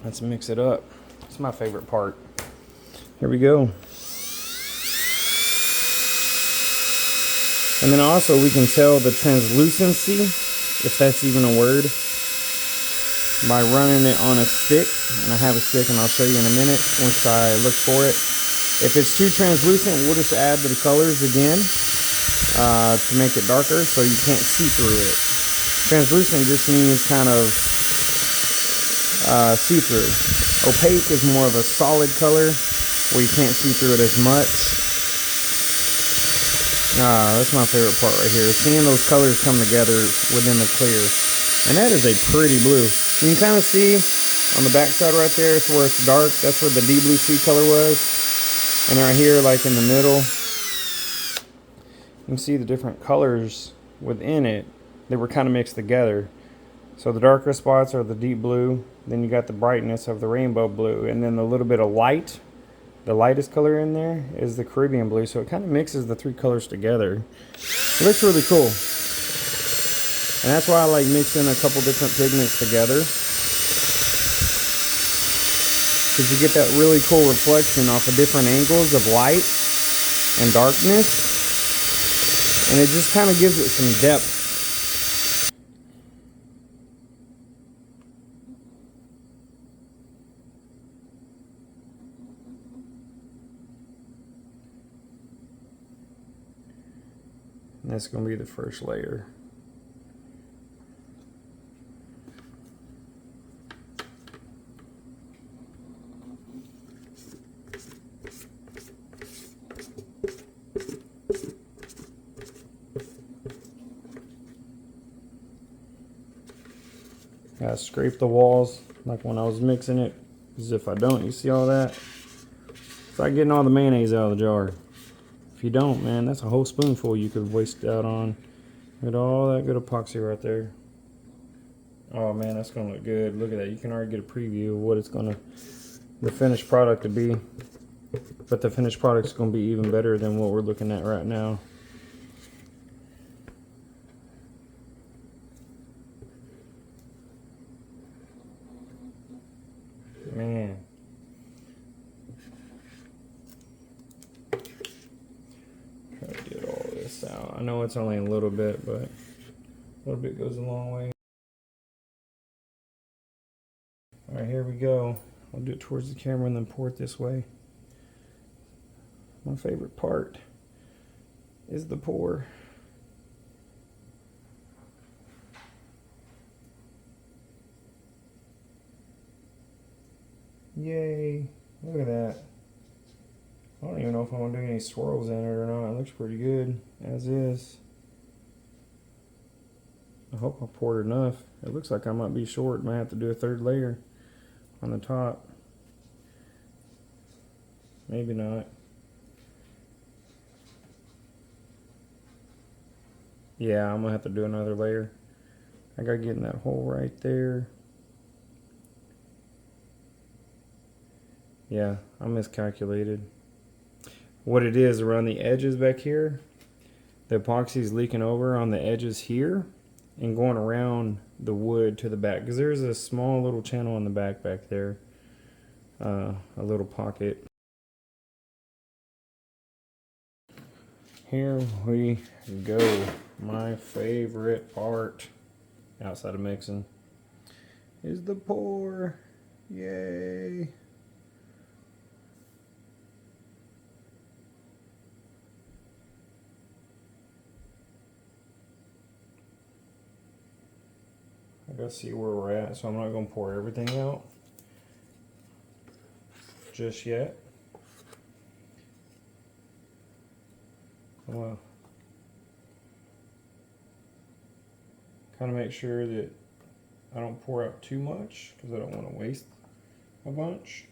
Let's mix it up. It's my favorite part. Here we go. And then also we can tell the translucency, if that's even a word, by running it on a stick. And I have a stick and I'll show you in a minute once I look for it. If it's too translucent, we'll just add the colors again to make it darker so you can't see through it. Translucent just means kind of see-through. Opaque is more of a solid color where you can't see through it as much. That's my favorite part right here, seeing those colors come together within the clear. And that is a pretty blue. You can kind of see on the back side right there, it's where it's dark. That's where the deep blue sea color was. And right here, like in the middle, you can see the different colors within it. They were kind of mixed together. So the darker spots are the deep blue. Then you got the brightness of the rainbow blue. And then the little bit of light, the lightest color in there is the Caribbean blue. So it kind of mixes the three colors together. It looks really cool. And that's why I like mixing a couple different pigments together. Because you get that really cool reflection off of different angles of light and darkness. And it just kind of gives it some depth. And that's going to be the first layer. Gotta scrape the walls like when I was mixing it, because if I don't, you see all that? It's like getting all the mayonnaise out of the jar. If you don't, man, that's a whole spoonful you could waste out on. Look at all that good epoxy right there. Oh man, that's gonna look good. Look at that. You can already get a preview of what it's gonna, the finished product to be. But the finished product's gonna be even better than what we're looking at right now. Man. Try to get all this out. I know it's only a little bit, but a little bit goes a long way. Alright, here we go. I'll do it towards the camera and then pour it this way. My favorite part is the pour. Yay. Look at that. I don't even know if I'm going to do any swirls in it or not. It looks pretty good as is. I hope I poured enough. It looks like I might be short. Might have to do a third layer on the top. Maybe not. Yeah, I'm going to have to do another layer. I got to get in that hole right there. Yeah, I miscalculated. What it is around the edges back here, the epoxy is leaking over on the edges here and going around the wood to the back, because there's a small little channel in the back there, a little pocket. Here we go. My favorite part outside of mixing is the pour. Yay. I gotta see where we're at, so I'm not gonna pour everything out just yet. I'm gonna kind of make sure that I don't pour out too much, because I don't want to waste a bunch.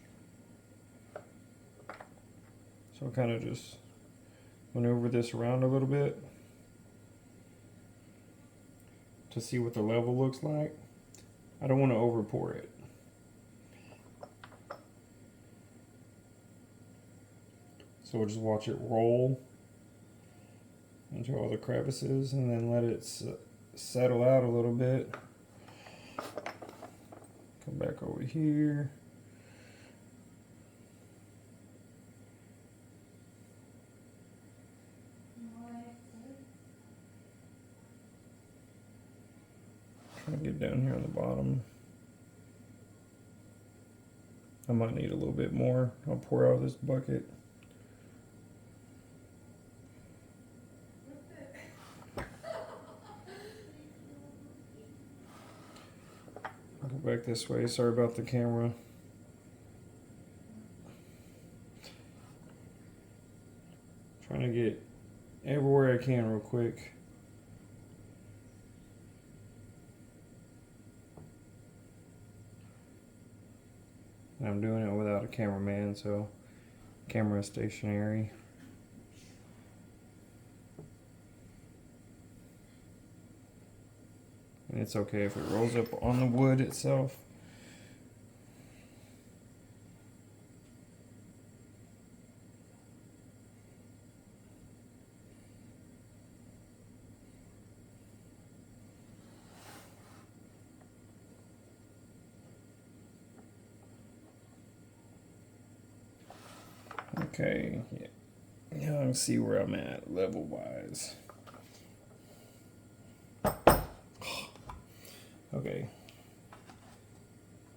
So I'll kind of just maneuver this around a little bit to see what the level looks like. I don't want to over pour it. So we'll just watch it roll into all the crevices and then let it settle out a little bit. Come back back over here. Trying to get down here on the bottom. I might need a little bit more. I'll pour out of this bucket. I'll go back this way. Sorry about the camera. Trying to get everywhere I can real quick. And I'm doing it without a cameraman, so camera is stationary. And it's okay if it rolls up on the wood itself. Okay, yeah. Now I can see where I'm at level wise. Okay.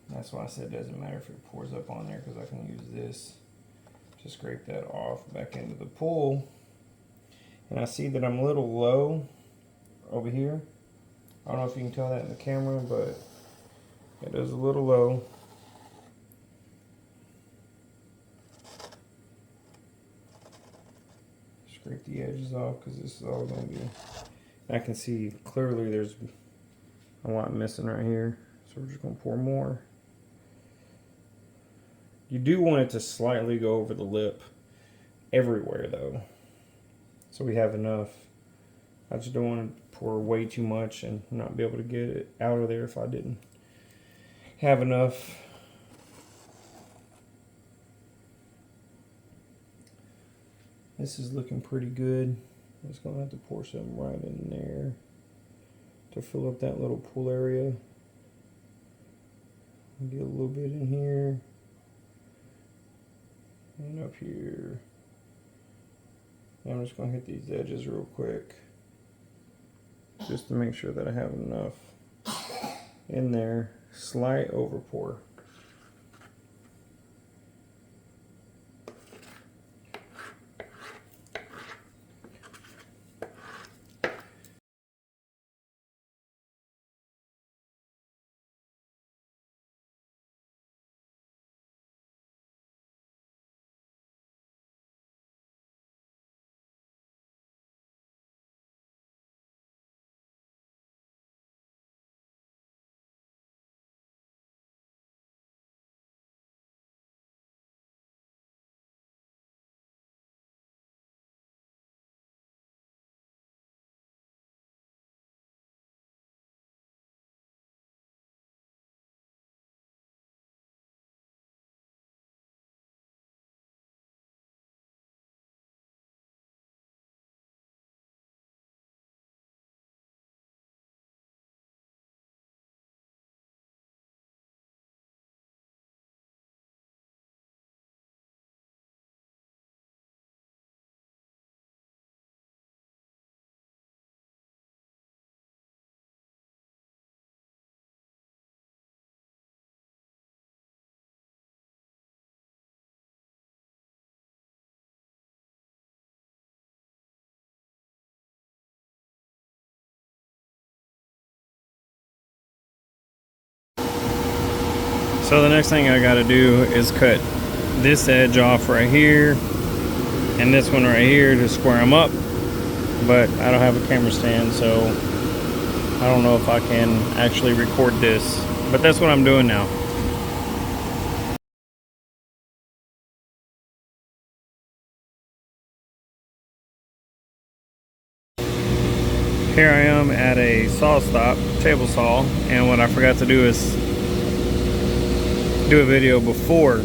That's why I said it doesn't matter if it pours up on there, because I can use this to scrape that off back into the pool. And I see that I'm a little low over here. I don't know if you can tell that in the camera, but it is a little low. Scrape the edges off because this is all going to be, I can see clearly there's a lot missing right here, so we're just going to pour more. You do want it to slightly go over the lip everywhere though, so we have enough. I just don't want to pour way too much and not be able to get it out of there if I didn't have enough. This is looking pretty good. I'm just gonna have to pour some right in there to fill up that little pool area. Get a little bit in here and up here. And I'm just gonna hit these edges real quick just to make sure that I have enough in there. Slight over pour. So the next thing I gotta do is cut this edge off right here and this one right here to square them up, but I don't have a camera stand, so I don't know if I can actually record this, but that's what I'm doing now. Here I am at a saw stop, table saw, and what I forgot to do is do a video before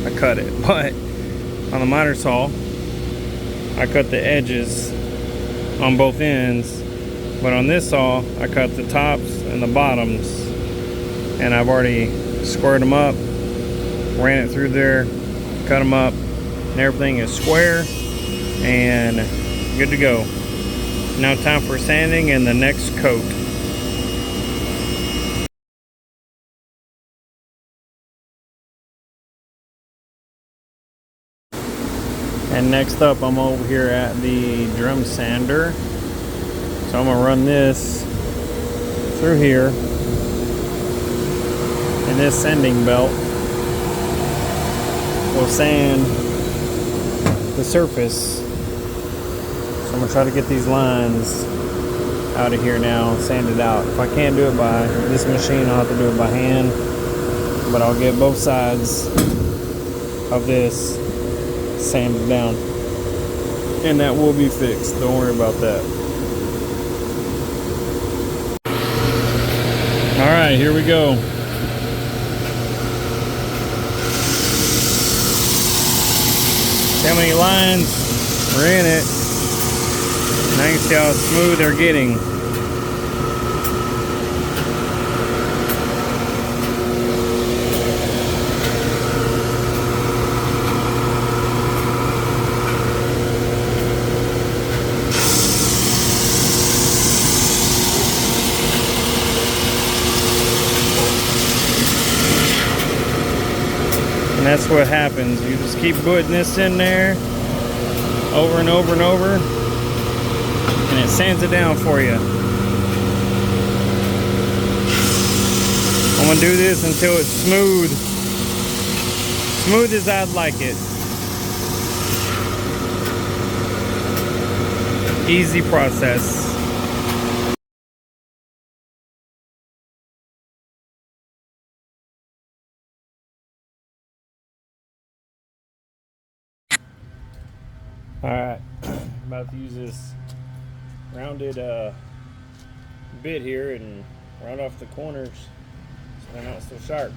I cut it. But on the miter saw, I cut the edges on both ends, but on this saw I cut the tops and the bottoms, and I've already squared them up, ran it through there, cut them up, and everything is square and good to go. Now time for sanding and the next coat. And next up, I'm over here at the drum sander. So I'm gonna run this through here and this sanding belt will sand the surface. So I'm gonna try to get these lines out of here now, sand it out. If I can't do it by this machine, I'll have to do it by hand, but I'll get both sides of this sanded down, and that will be fixed. Don't worry about that. All right, here we go. See how many lines are in it. Now you can see how smooth they're getting. And that's what happens. You just keep putting this in there over and over and over, and it sands it down for you. I'm gonna do this until it's smooth. Smooth as I'd like it. Easy process. Alright, I'm about to use this rounded bit here and round off the corners so they're not so sharp.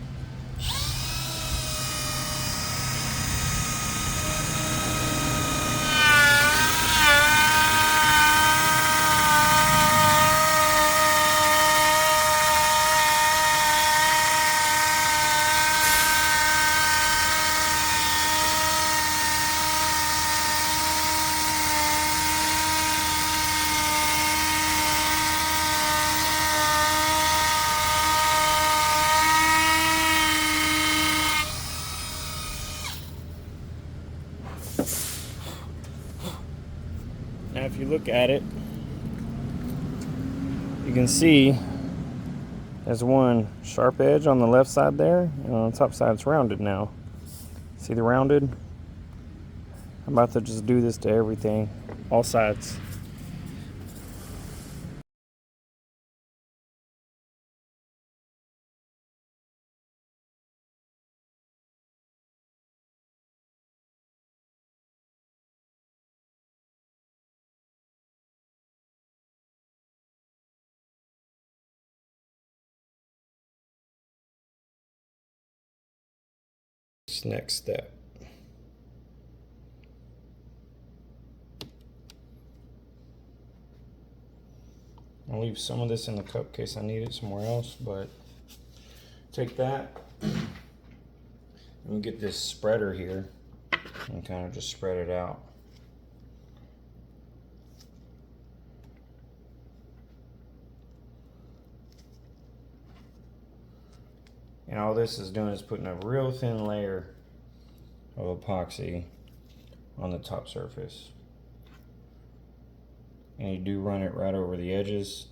Now if you look at it, you can see there's one sharp edge on the left side there, and on the top side it's rounded now. See the rounded? I'm about to just do this to everything, all sides. Next step. I'll leave some of this in the cup in case I need it somewhere else, but take that and we get this spreader here and kind of just spread it out. And all this is doing is putting a real thin layer of epoxy on the top surface. And you do run it right over the edges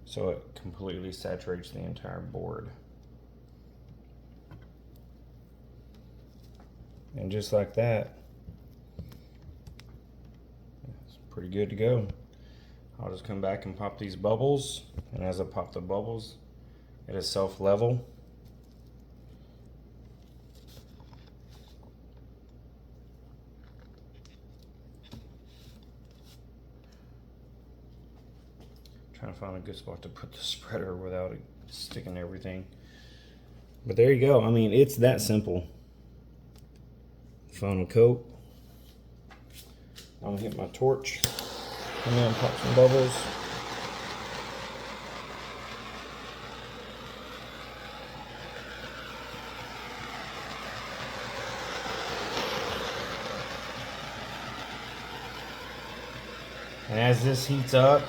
so it completely saturates the entire board. And just like that, it's pretty good to go. I'll just come back and pop these bubbles, and as I pop the bubbles, it is self-level. Trying to find a good spot to put the spreader without it sticking everything. But there you go. I mean, it's that simple. Final coat. I'm gonna hit my torch and then pop some bubbles. And as this heats up,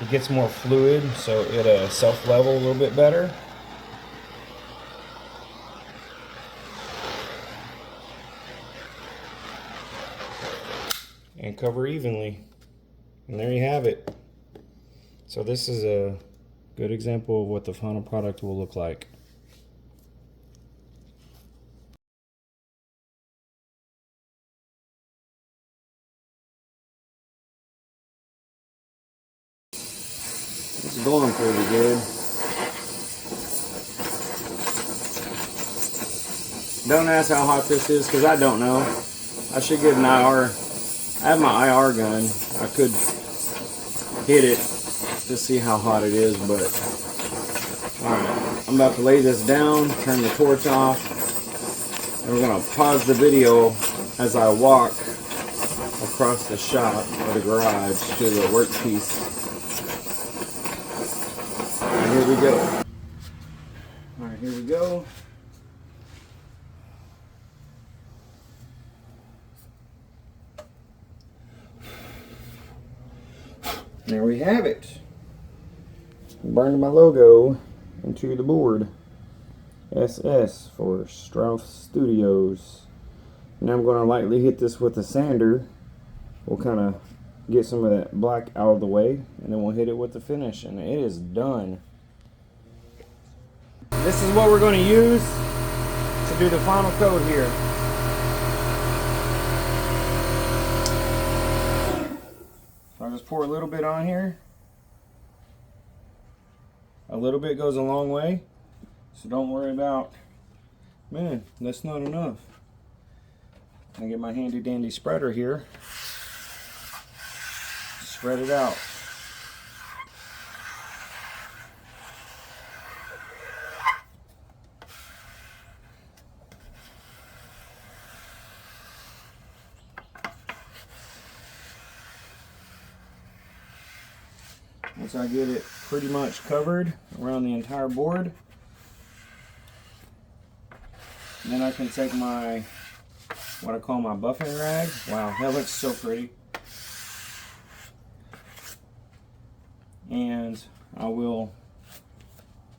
it gets more fluid, so it'll self-level a little bit better. And cover evenly. And there you have it. So this is a good example of what the final product will look like. It's going pretty good. Don't ask how hot this is, because I don't know. I should get an IR. I have my IR gun. I could hit it to see how hot it is, but alright. I'm about to lay this down, turn the torch off, and we're going to pause the video as I walk across the shop or the garage to the workpiece. And here we go. Alright, here we go. There we have it. Burned my logo into the board. SS for Strauss Studios. Now I'm going to lightly hit this with a sander. We'll kind of get some of that black out of the way, and then we'll hit it with the finish, and it is done. This is what we're going to use to do the final coat here. I'll just pour a little bit on here. A little bit goes a long way, so don't worry about, man, that's not enough. I get my handy dandy spreader here. Spread it out. Once I get it pretty much covered around the entire board, then I can take my, what I call my buffing rag. Wow, that looks so pretty. And I will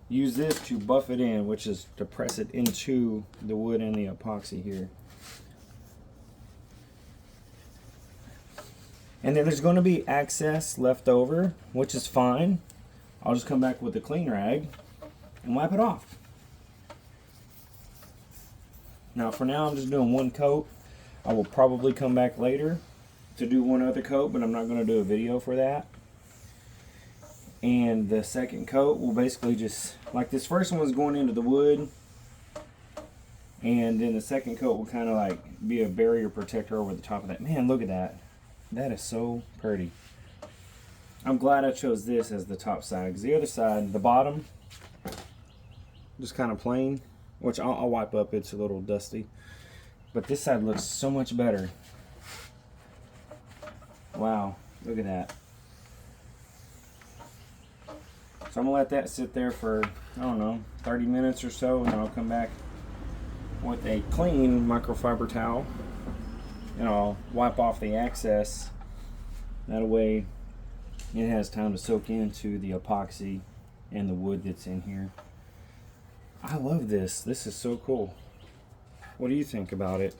use this to buff it in, which is to press it into the wood and the epoxy here. And then there's going to be excess left over, which is fine. I'll just come back with a clean rag and wipe it off. Now for now I'm just doing one coat. I will probably come back later to do one other coat, but I'm not going to do a video for that. And the second coat will basically just, like this first one was going into the wood, and then the second coat will kind of like be a barrier protector over the top of that. Man, look at that. That is so pretty. I'm glad I chose this as the top side, because the other side, the bottom, just kind of plain, which I'll wipe up, it's a little dusty. But this side looks so much better. Wow, look at that. So I'm gonna let that sit there for, I don't know, 30 minutes or so, and then I'll come back with a clean microfiber towel. And I'll wipe off the excess. That way it has time to soak into the epoxy and the wood that's in here. I love this. This is so cool. What do you think about it?